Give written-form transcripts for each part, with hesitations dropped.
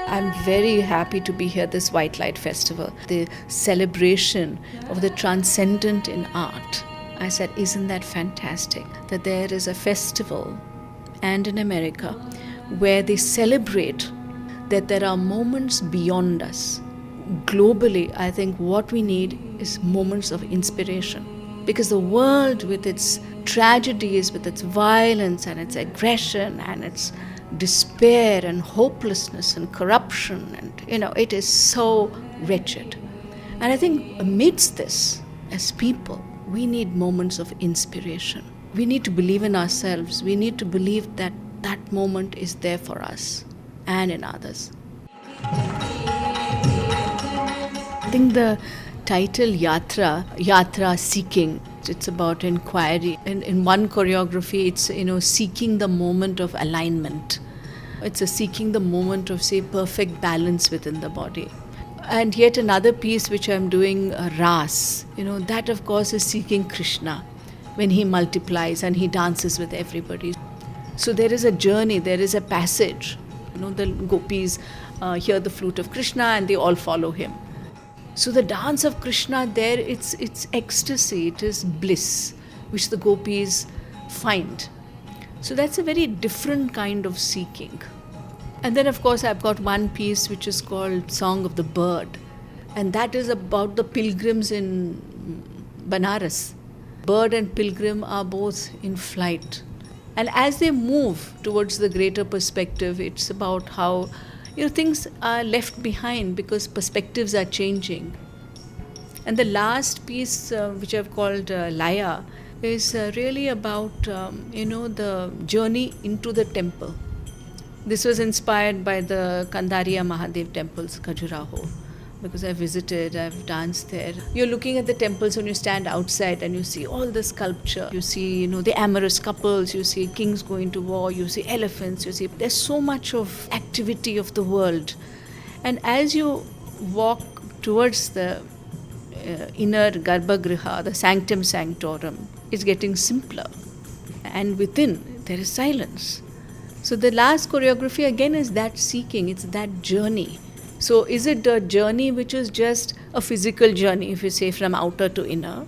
I'm very happy to be here this White Light Festival, the celebration of the transcendent in art. I said, isn't that fantastic that there is a festival and in America where they celebrate that there are moments beyond us. Globally, I think what we need is moments of inspiration. Because the world, with its tragedies, with its violence and its aggression and its despair and hopelessness and corruption, and it is so wretched. And I think amidst this, as people, we need moments of inspiration. We need to believe in ourselves. We need to believe that that moment is there for us and in others. I think the title Yatra seeking, it's about inquiry. In one choreography, it's seeking the moment of alignment. It's a seeking the moment of, say, perfect balance within the body. And yet another piece which I'm doing, Ras, that of course is seeking Krishna when he multiplies and he dances with everybody. So there is a journey, there is a passage. The gopis hear the flute of Krishna and they all follow him. So the dance of Krishna there, it's ecstasy, it is bliss, which the gopis find. So that's a very different kind of seeking. And then of course I've got one piece which is called Song of the Bird. And that is about the pilgrims in Banaras. Bird and pilgrim are both in flight. And as they move towards the greater perspective, it's about how things are left behind because perspectives are changing. And the last piece, which I've called Laya, is really about the journey into the temple. This was inspired by the Kandariya Mahadev temples, Khajuraho, because I visited, I've danced there. You're looking at the temples when you stand outside and you see all the sculpture. You see, the amorous couples, you see kings going to war, you see elephants, you see, there's so much of activity of the world. And as you walk towards the inner Garbhagriha, the sanctum sanctorum, it's getting simpler. And within, there is silence. So the last choreography again is that seeking, it's that journey. So is it a journey which is just a physical journey, if you say from outer to inner?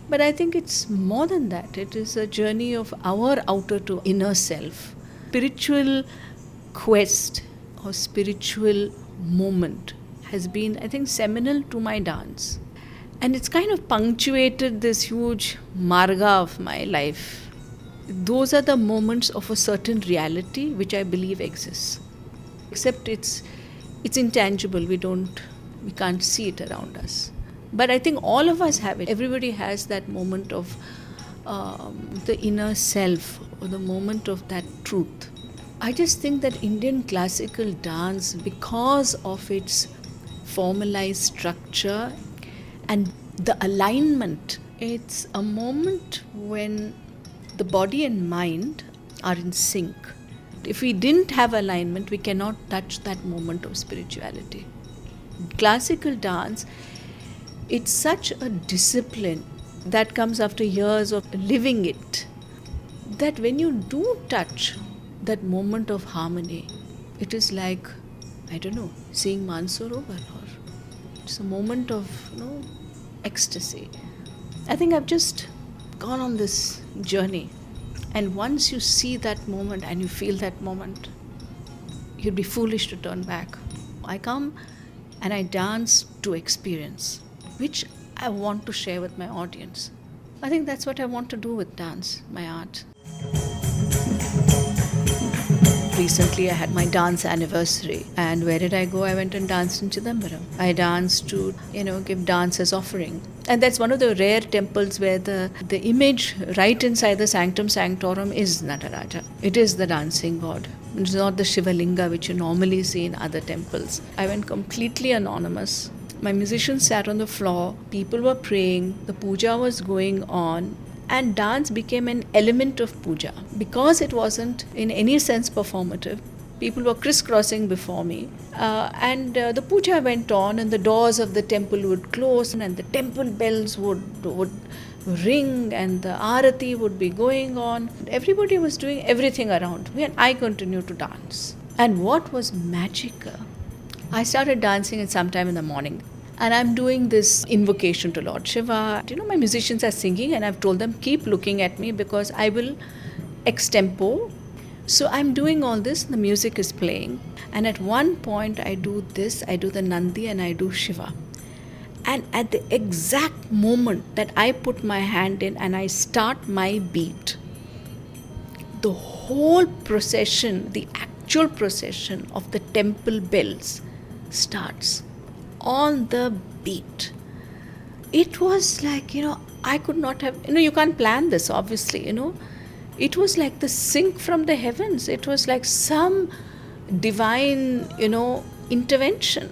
But I think it's more than that. It is a journey of our outer to inner self. Spiritual quest or spiritual moment has been, I think, seminal to my dance. And it's kind of punctuated this huge marga of my life. Those are the moments of a certain reality which I believe exists. Except it's intangible. We can't see it around us. But I think all of us have it. Everybody has that moment of the inner self or the moment of that truth. I just think that Indian classical dance, because of its formalized structure and the alignment, it's a moment when the body and mind are in sync. If we didn't have alignment, we cannot touch that moment of spirituality. Classical dance, it's such a discipline that comes after years of living it, that when you do touch that moment of harmony, it is like, seeing Mansarovar, or it's a moment of ecstasy. I think I've just gone on this journey. And once you see that moment and you feel that moment, you'd be foolish to turn back. I come and I dance to experience, which I want to share with my audience. I think that's what I want to do with dance, my art. Recently I had my dance anniversary, and where did I go? I went and danced in Chidambaram. I danced to, give dance as offering. And that's one of the rare temples where the image right inside the sanctum sanctorum is Nataraja. It is the dancing god. It's not the Shivalinga which you normally see in other temples. I went completely anonymous. My musicians sat on the floor, people were praying, the puja was going on, and dance became an element of puja. Because it wasn't in any sense performative, people were crisscrossing before me, and the puja went on, and the doors of the temple would close and the temple bells would ring and the arati would be going on. Everybody was doing everything around me and I continued to dance. And what was magical, I started dancing at sometime in the morning. And I'm doing this invocation to Lord Shiva. My musicians are singing and I've told them, keep looking at me because I will extempo. So I'm doing all this, the music is playing. And at one point I do this, I do the Nandi and I do Shiva. And at the exact moment that I put my hand in and I start my beat, the whole procession, the actual procession of the temple bells starts on the beat. It was like, I could not have, you can't plan this, obviously, It was like the sync from the heavens. It was like some divine, intervention.